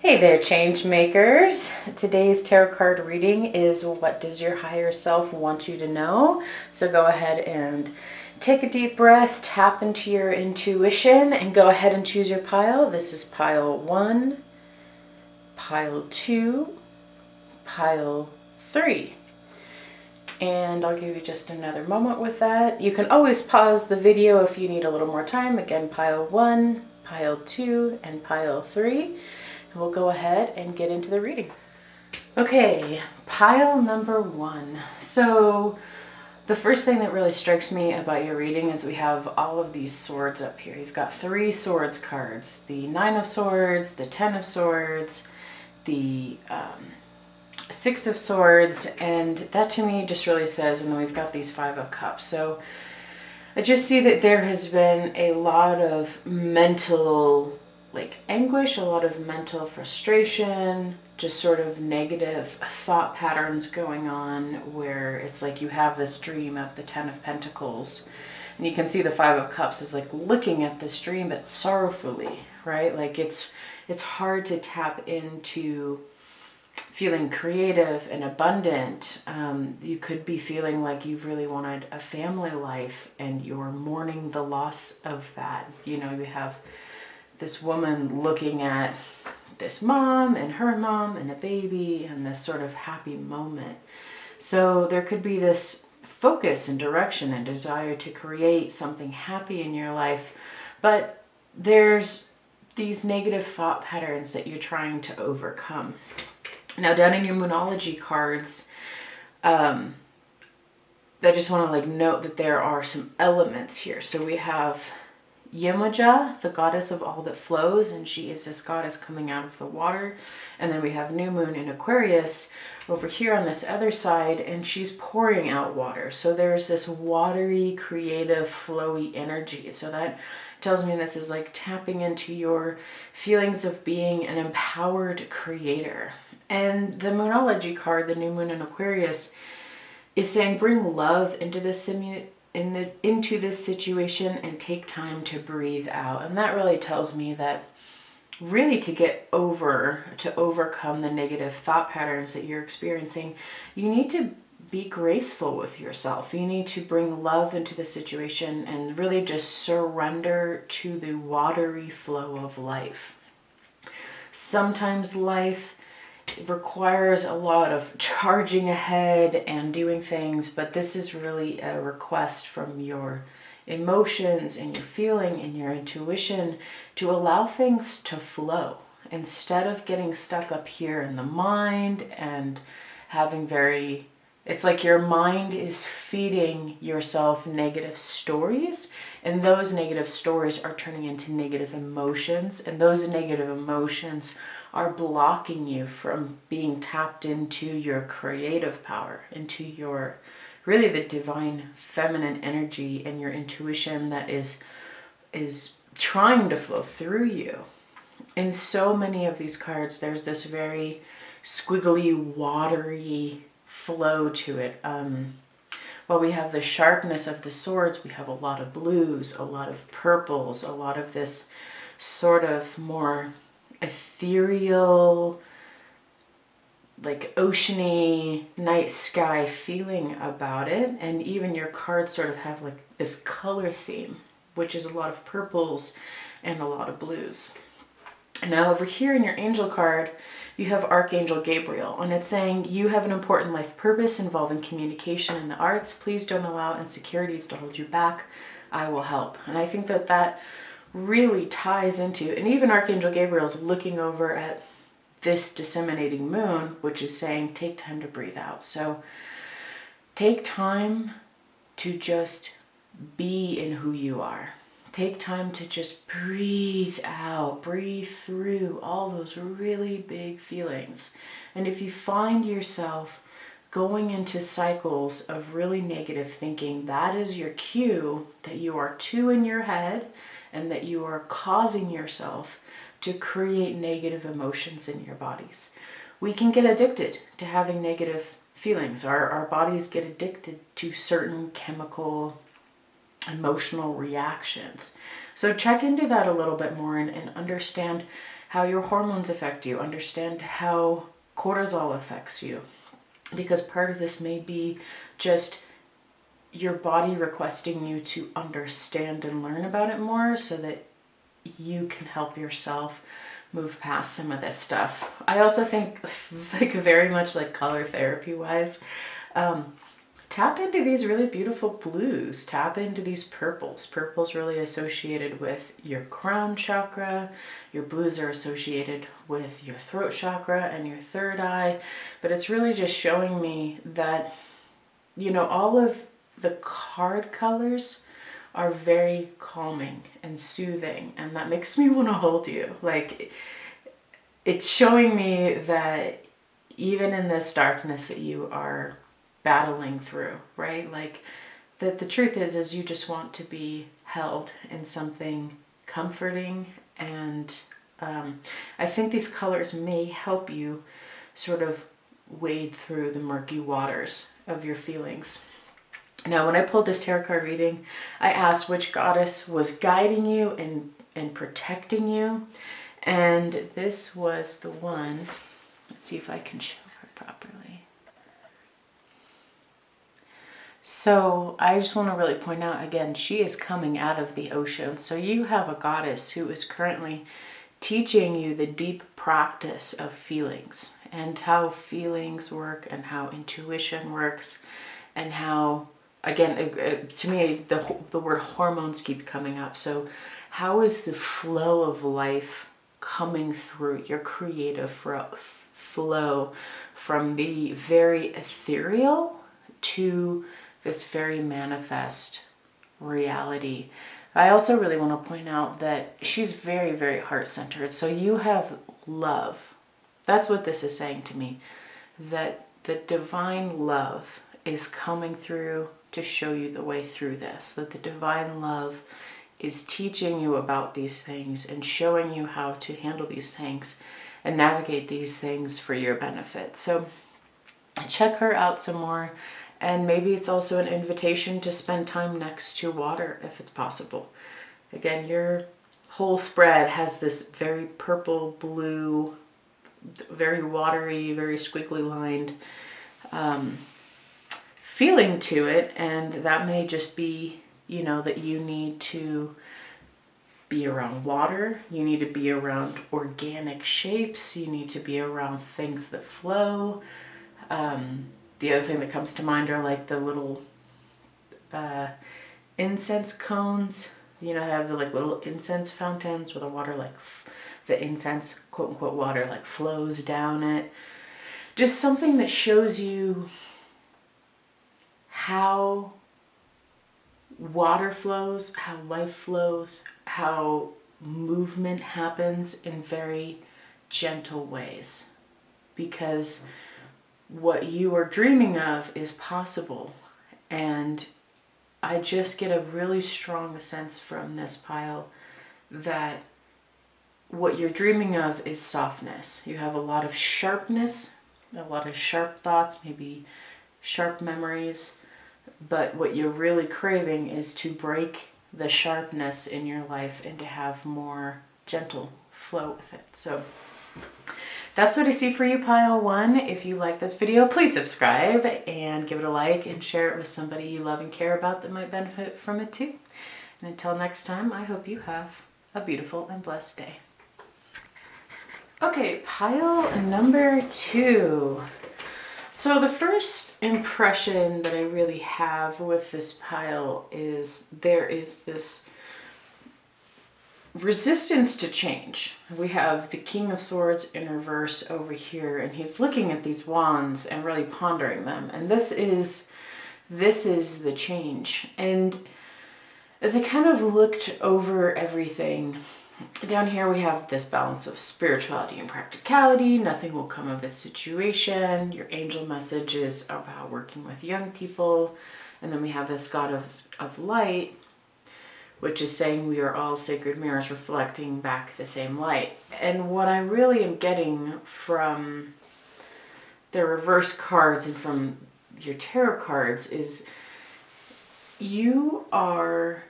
Hey there, change makers. Today's tarot card reading is what does your higher self want you to know? So go ahead and take a deep breath, tap into your intuition, and go ahead and choose your pile. This is pile 1, pile 2, pile 3. And I'll give you just another moment with that. You can always pause the video if you need a little more time. Again, pile 1, pile 2, and pile 3. We'll go ahead and get into the reading. Okay, pile number 1. So the first thing that really strikes me about your reading is we have all of these swords up here. You've got 3 swords cards, the 9 of swords, the 10 of swords, the 6 of swords, and that to me just really says, and then we've got these 5 of cups. So I just see that there has been a lot of mental anguish, a lot of mental frustration, just sort of negative thought patterns going on where it's like you have this dream of the 10 of Pentacles and you can see the 5 of Cups is like looking at this dream but sorrowfully, right? Like it's hard to tap into feeling creative and abundant. You could be feeling like you've really wanted a family life and you're mourning the loss of that. You know, you have this woman looking at this mom and her mom and a baby and this sort of happy moment. So there could be this focus and direction and desire to create something happy in your life, but there's these negative thought patterns that you're trying to overcome. Now down in your Moonology cards, I just want to note that there are some elements here. So we have Yemoja, the goddess of all that flows, and she is this goddess coming out of the water. And then we have New Moon in Aquarius over here on this other side, and she's pouring out water. So there's this watery, creative, flowy energy. So that tells me this is like tapping into your feelings of being an empowered creator. And the Moonology card, the New Moon in Aquarius, is saying bring love into this into this situation and take time to breathe out. And that really tells me that really to overcome the negative thought patterns that you're experiencing, you need to be graceful with yourself. You need to bring love into the situation and really just surrender to the watery flow of life. Sometimes life requires a lot of charging ahead and doing things, but this is really a request from your emotions and your feeling and your intuition to allow things to flow instead of getting stuck up here in the mind and having it's like your mind is feeding yourself negative stories, and those negative stories are turning into negative emotions, and those negative emotions are blocking you from being tapped into your creative power, into your really the divine feminine energy and your intuition that is trying to flow through you. In so many of these cards, there's this very squiggly, watery flow to it. While we have the sharpness of the swords, we have a lot of blues, a lot of purples, a lot of this sort of more ethereal, like oceany night sky feeling about it. And even your cards sort of have like this color theme, which is a lot of purples and a lot of blues. Now over here in your angel card, you have Archangel Gabriel, and it's saying you have an important life purpose involving communication in the arts. Please don't allow insecurities to hold you back. I will help. And I think that that really ties into, and even Archangel Gabriel's looking over at this disseminating moon, which is saying take time to breathe out. So take time to just be in who you are. Take time to just breathe out, breathe through all those really big feelings. And if you find yourself going into cycles of really negative thinking, that is your cue that you are too in your head and that you are causing yourself to create negative emotions in your bodies. We can get addicted to having negative feelings. Our bodies get addicted to certain chemical, emotional reactions. So check into that a little bit more and understand how your hormones affect you, understand how cortisol affects you. Because part of this may be just your body requesting you to understand and learn about it more so that you can help yourself move past some of this stuff. I also think, like, very much like color therapy wise, tap into these really beautiful blues, tap into these purples. Purple's really associated with your crown chakra. Your blues are associated with your throat chakra and your third eye. But it's really just showing me that, you know, all of the card colors are very calming and soothing, and that makes me want to hold you. Like, it's showing me that even in this darkness that you are battling through, right? Like, that the truth is you just want to be held in something comforting, and I think these colors may help you sort of wade through the murky waters of your feelings. Now, when I pulled this tarot card reading, I asked which goddess was guiding you and protecting you. And this was the one. Let's see if I can show her properly. So I just want to really point out again, she is coming out of the ocean. So you have a goddess who is currently teaching you the deep practice of feelings and how feelings work and how intuition works and how, again, to me, the word hormones keep coming up. So how is the flow of life coming through your creative flow from the very ethereal to this very manifest reality? I also really want to point out that she's very, very heart-centered. So you have love. That's what this is saying to me, that the divine love is coming through to show you the way through this, that the divine love is teaching you about these things and showing you how to handle these things and navigate these things for your benefit. So check her out some more, and maybe it's also an invitation to spend time next to water if it's possible. Again, your whole spread has this very purple, blue, very watery, very squiggly lined feeling to it, and that may just be, you know, that you need to be around water, you need to be around organic shapes, you need to be around things that flow. The other thing that comes to mind are like the little incense cones, you know, have the like little incense fountains where the water, like the incense, quote unquote, water like flows down it. Just something that shows you how water flows, how life flows, how movement happens in very gentle ways. Because what you are dreaming of is possible. And I just get a really strong sense from this pile that what you're dreaming of is softness. You have a lot of sharpness, a lot of sharp thoughts, maybe sharp memories. But what you're really craving is to break the sharpness in your life and to have more gentle flow with it. So that's what I see for you, pile one. If you like this video, please subscribe and give it a like and share it with somebody you love and care about that might benefit from it too. And until next time, I hope you have a beautiful and blessed day. Okay, pile number 2. So the first impression that I really have with this pile is there is this resistance to change. We have the King of Swords in reverse over here, and he's looking at these wands and really pondering them. And this is the change. And as I kind of looked over everything, down here we have this balance of spirituality and practicality. Nothing will come of this situation. Your angel message is about working with young people. And then we have this God of light, which is saying we are all sacred mirrors reflecting back the same light. And what I really am getting from the reverse cards and from your tarot cards is you are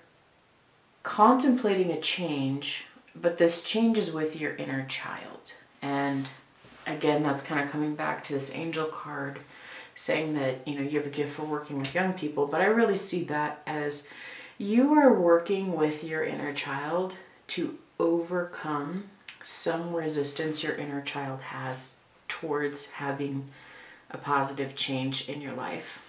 contemplating a change But this changes with your inner child. And again, that's kind of coming back to this angel card saying that, you have a gift for working with young people. But I really see that as you are working with your inner child to overcome some resistance your inner child has towards having a positive change in your life.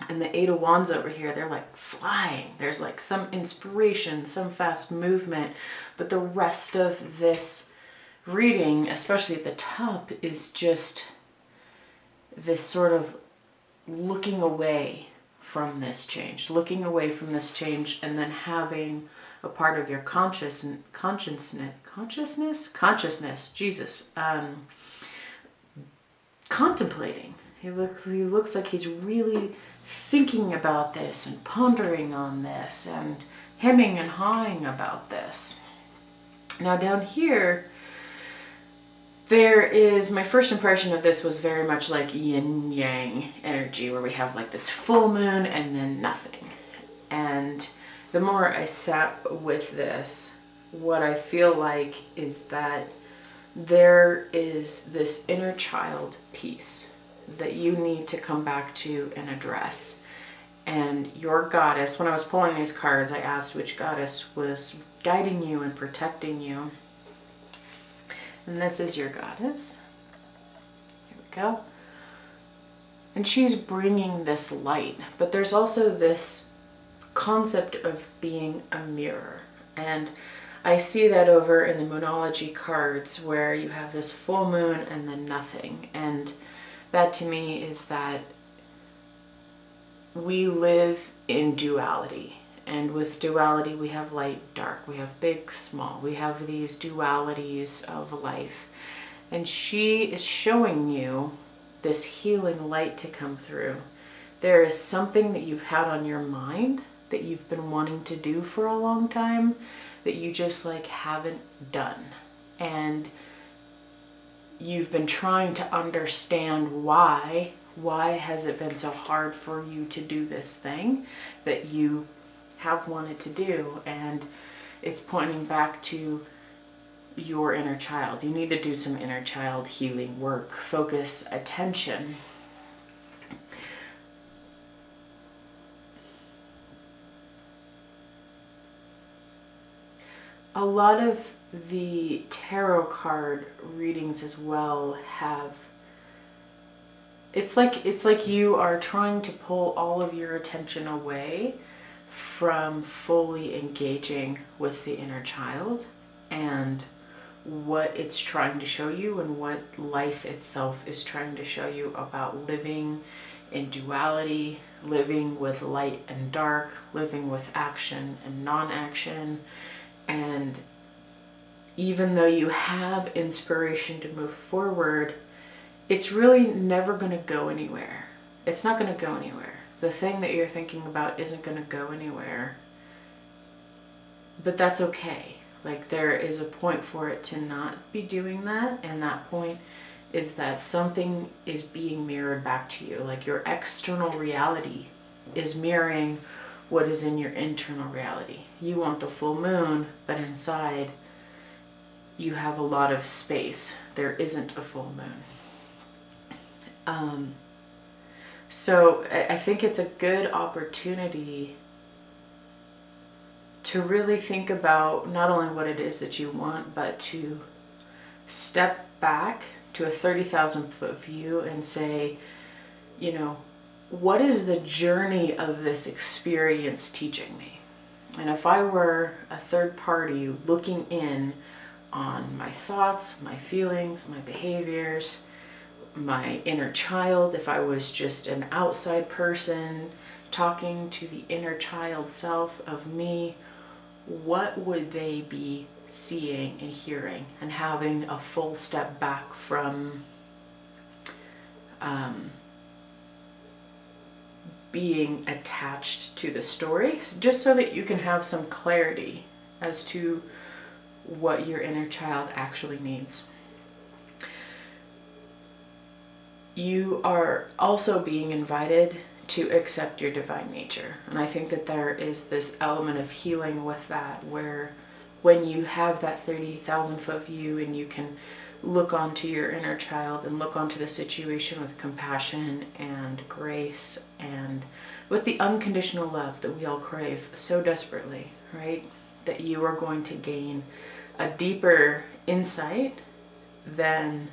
And the Eight of Wands over here, they're like flying. There's like some inspiration, some fast movement. But the rest of this reading, especially at the top, is just this sort of looking away from this change. Looking away from this change and then having a part of your consciousness, Jesus, contemplating. He looks like he's really thinking about this and pondering on this and hemming and hawing about this. Now down here, there is, my first impression of this was very much like yin yang energy, where we have like this full moon and then nothing. And the more I sat with this, what I feel like is that there is this inner child piece that you need to come back to and address. And your goddess, when I was pulling these cards, I asked which goddess was guiding you and protecting you. And this is your goddess. Here we go. And she's bringing this light. But there's also this concept of being a mirror. And I see that over in the Moonology cards where you have this full moon and then nothing. And that to me is that we live in duality. And with duality, we have light, dark, we have big, small. We have these dualities of life. And she is showing you this healing light to come through. There is something that you've had on your mind that you've been wanting to do for a long time that you just like haven't done. And you've been trying to understand why has it been so hard for you to do this thing that you have wanted to do. And it's pointing back to your inner child. You need to do some inner child healing work, focus attention. A lot of the tarot card readings as well have, it's like you are trying to pull all of your attention away from fully engaging with the inner child and what it's trying to show you and what life itself is trying to show you about living in duality, living with light and dark, living with action and non-action. And even though you have inspiration to move forward, it's really never going to go anywhere. It's not going to go anywhere. The thing that you're thinking about isn't going to go anywhere. But that's okay. Like, there is a point for it to not be doing that, and that point is that something is being mirrored back to you. Like, your external reality is mirroring what is in your internal reality. You want the full moon, but inside you have a lot of space. There isn't a full moon. So I think it's a good opportunity to really think about not only what it is that you want, but to step back to a 30,000 foot view and say, you know, what is the journey of this experience teaching me? And if I were a third party looking in on my thoughts, my feelings, my behaviors, my inner child, if I was just an outside person talking to the inner child self of me, what would they be seeing and hearing, and having a full step back from being attached to the story, just so that you can have some clarity as to what your inner child actually needs. You are also being invited to accept your divine nature. And I think that there is this element of healing with that, where when you have that 30,000 foot view and you can look onto your inner child and look onto the situation with compassion and grace and with the unconditional love that we all crave so desperately, right? That you are going to gain a deeper insight than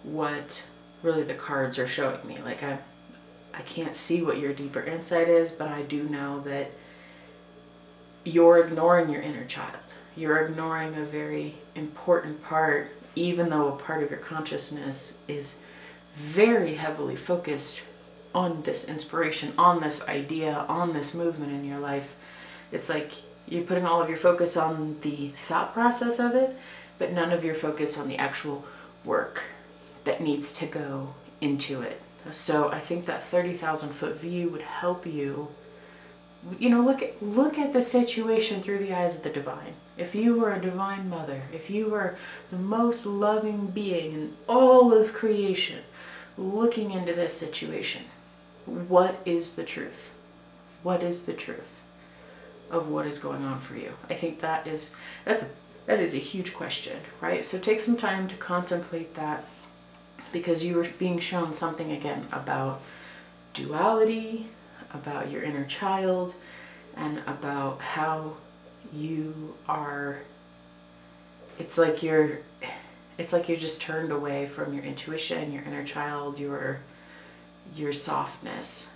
what really the cards are showing me. Like I can't see what your deeper insight is, but I do know that you're ignoring your inner child. You're ignoring a very important part, even though a part of your consciousness is very heavily focused on this inspiration, on this idea, on this movement in your life. It's like you're putting all of your focus on the thought process of it, but none of your focus on the actual work that needs to go into it. So I think that 30,000 foot view would help you, look at the situation through the eyes of the divine. If you were a divine mother, if you were the most loving being in all of creation, looking into this situation, what is the truth? What is the truth of what is going on for you? I think that is a huge question, right? So take some time to contemplate that, because you are being shown something again about duality, about your inner child, and about how you are, it's like you're just turned away from your intuition, your inner child, your softness.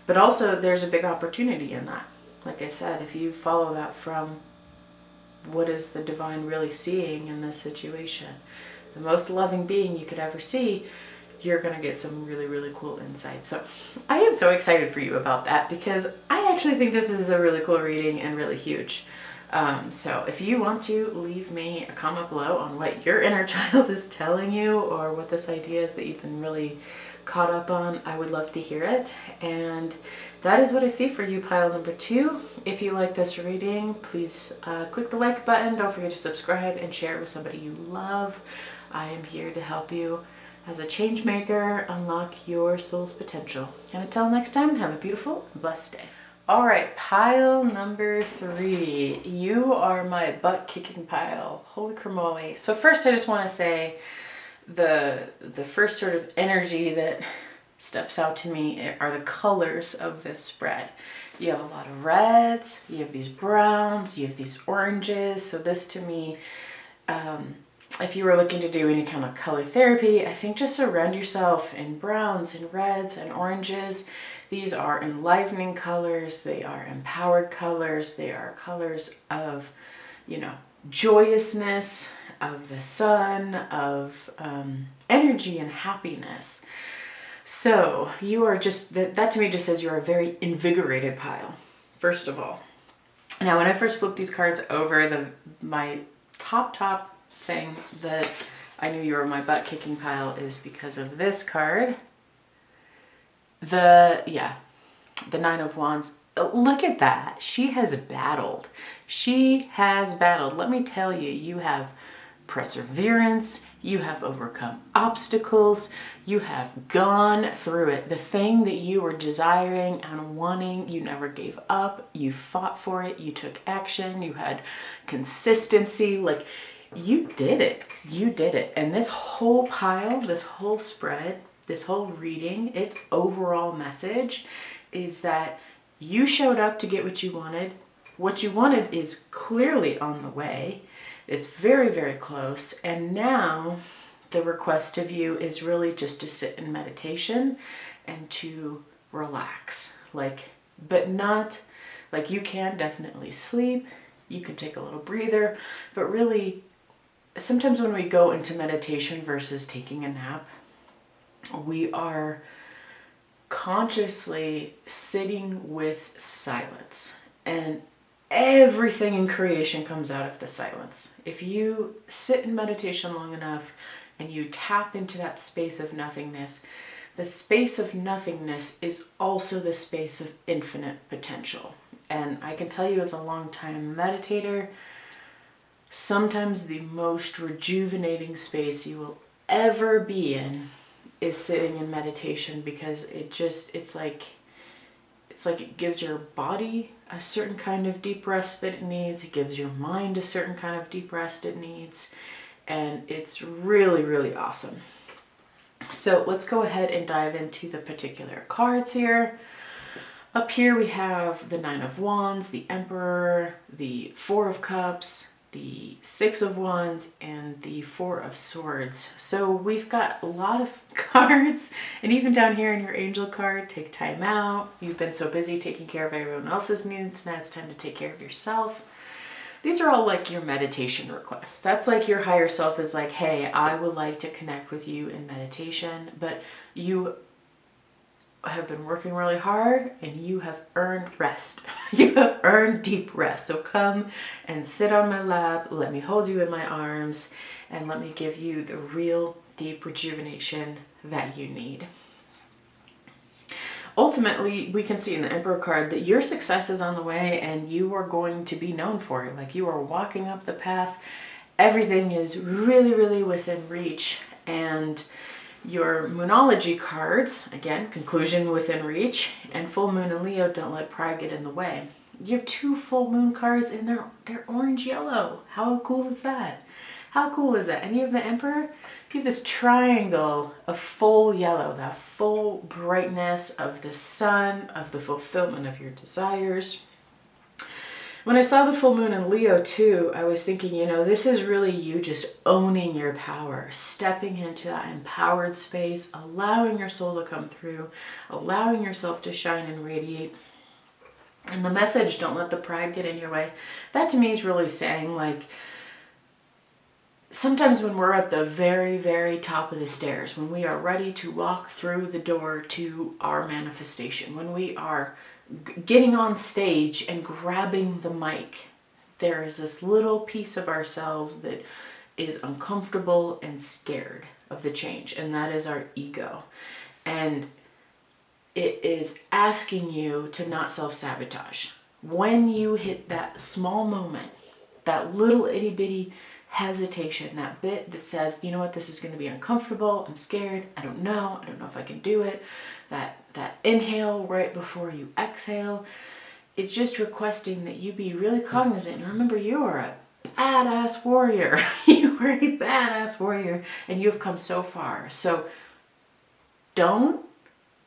But also there's a big opportunity in that. Like I said, if you follow that from what is the divine really seeing in this situation, the most loving being you could ever see, you're going to get some really, really cool insights. So I am so excited for you about that, because I actually think this is a really cool reading and really huge. So if you want to leave me a comment below on what your inner child is telling you, or what this idea is that you've been really caught up on, I would love to hear it. And that is what I see for you, pile number 2. If you like this reading, please click the like button. Don't forget to subscribe and share it with somebody you love. I am here to help you as a change maker unlock your soul's potential. And until next time, have a beautiful, blessed day. All right, pile number 3. You are my butt-kicking pile. Holy cramoly. So first, I just want to say the first sort of energy that steps out to me are the colors of this spread. You have a lot of reds, you have these browns, you have these oranges. So this to me, if you were looking to do any kind of color therapy, I think just surround yourself in browns and reds and oranges. These are enlivening colors. They are empowered colors. They are colors of, joyousness, of the sun, of energy and happiness. So you are just, that to me just says you're a very invigorated pile, first of all. Now, when I first flipped these cards over, my top thing that I knew you were my butt kicking pile is because of this card. The 9 of Wands. Look at that. She has battled. Let me tell you, you have perseverance. You have overcome obstacles. You have gone through it. The thing that you were desiring and wanting, you never gave up. You fought for it. You took action. You had consistency. Like, you did it. You did it. And this whole pile, this whole spread, this whole reading, its overall message is that you showed up to get what you wanted. What you wanted is clearly on the way. It's very, very close. And now the request of you is really just to sit in meditation and to relax. But not, you can definitely sleep. You can take a little breather. But really, sometimes when we go into meditation versus taking a nap, we are consciously sitting with silence, and everything in creation comes out of the silence. If you sit in meditation long enough and you tap into that space of nothingness, the space of nothingness is also the space of infinite potential. And I can tell you, as a long-time meditator, sometimes the most rejuvenating space you will ever be in is sitting in meditation, because it's like it's like it gives your body a certain kind of deep rest that it needs. It gives your mind a certain kind of deep rest it needs. And it's really, really awesome. So let's go ahead and dive into the particular cards here. Up here we have the Nine of Wands, the Emperor, the Four of Cups, the Six of Wands, and the Four of Swords. So we've got a lot of cards, and even down here in your angel card, take time out. You've been so busy taking care of everyone else's needs, now it's time to take care of yourself. These are all like your meditation requests. That's like your higher self is like, hey, I would like to connect with you in meditation, but you have been working really hard and you have earned rest. You have earned deep rest. So come and sit on my lap, let me hold you in my arms, and let me give you the real deep rejuvenation that you need. Ultimately, we can see in the Emperor card that your success is on the way and you are going to be known for it. Like you are walking up the path. Everything is really, really within reach. And your Moonology cards, again, conclusion within reach, and Full Moon and Leo, don't let pride get in the way. You have 2 full moon cards and they're orange yellow. How cool is that? How cool is that? And you have the Emperor, you have this triangle of full yellow, that full brightness of the sun, of the fulfillment of your desires. When I saw the full moon in Leo too, I was thinking, you know, this is really you just owning your power, stepping into that empowered space, allowing your soul to come through, allowing yourself to shine and radiate. And the message, don't let the pride get in your way. That to me is really saying, like, sometimes when we're at the very, very top of the stairs, when we are ready to walk through the door to our manifestation, when we are getting on stage and grabbing the mic, there is this little piece of ourselves that is uncomfortable and scared of the change, and that is our ego. And it is asking you to not self-sabotage. When you hit that small moment, that little itty bitty hesitation, that bit that says, you know what, this is going to be uncomfortable, I'm scared, I don't know if I can do it, that inhale right before you exhale, it's just requesting that you be really cognizant. And remember, you are a badass warrior. You are a badass warrior, and you have come so far. So don't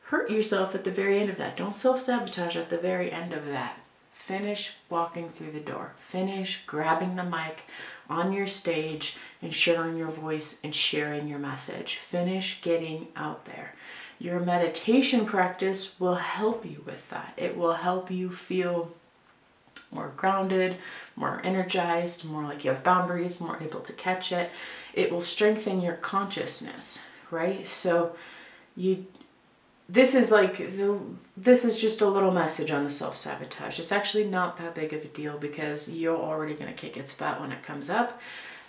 hurt yourself at the very end of that. Don't self-sabotage at the very end of that. Finish walking through the door. Finish grabbing the mic on your stage and sharing your voice and sharing your message. Finish getting out there. Your meditation practice will help you with that. It will help you feel more grounded, more energized, more like you have boundaries, more able to catch it. It will strengthen your consciousness, right? So this is just a little message on the self-sabotage. It's actually not that big of a deal because you're already going to kick its butt when it comes up.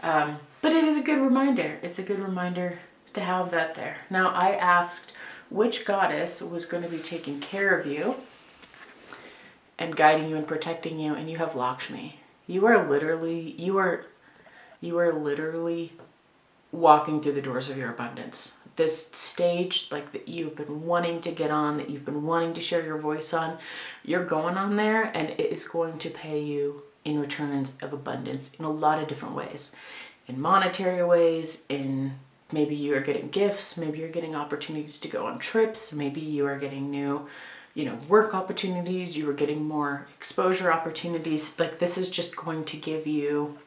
But it is a good reminder. It's a good reminder to have that there. Now, I asked which goddess was going to be taking care of you and guiding you and protecting you, and you have Lakshmi. You are literally walking through the doors of your abundance. This stage, like, that you've been wanting to get on, that you've been wanting to share your voice on, you're going on there, and it is going to pay you in returns of abundance in a lot of different ways. In monetary ways, in maybe you are getting gifts, maybe you're getting opportunities to go on trips, maybe you are getting new, work opportunities, you are getting more exposure opportunities. Like, this is just going to give you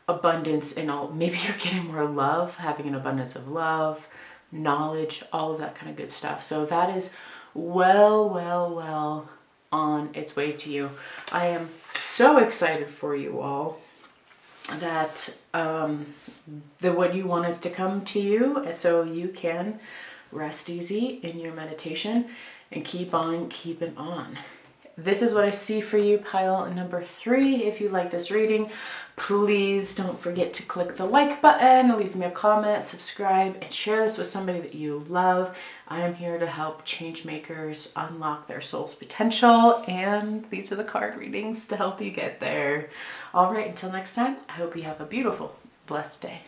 abundance in all. Maybe you're getting more love, having an abundance of love, knowledge, all of that kind of good stuff. So that is well on its way to you. I am so excited for you all that what you want is to come to you, so you can rest easy in your meditation and keep on keeping on. This is what I see for you, pile number 3. If you like this reading, please don't forget to click the like button, leave me a comment, subscribe, and share this with somebody that you love. I am here to help change makers unlock their soul's potential, and these are the card readings to help you get there. All right, until next time, I hope you have a beautiful, blessed day.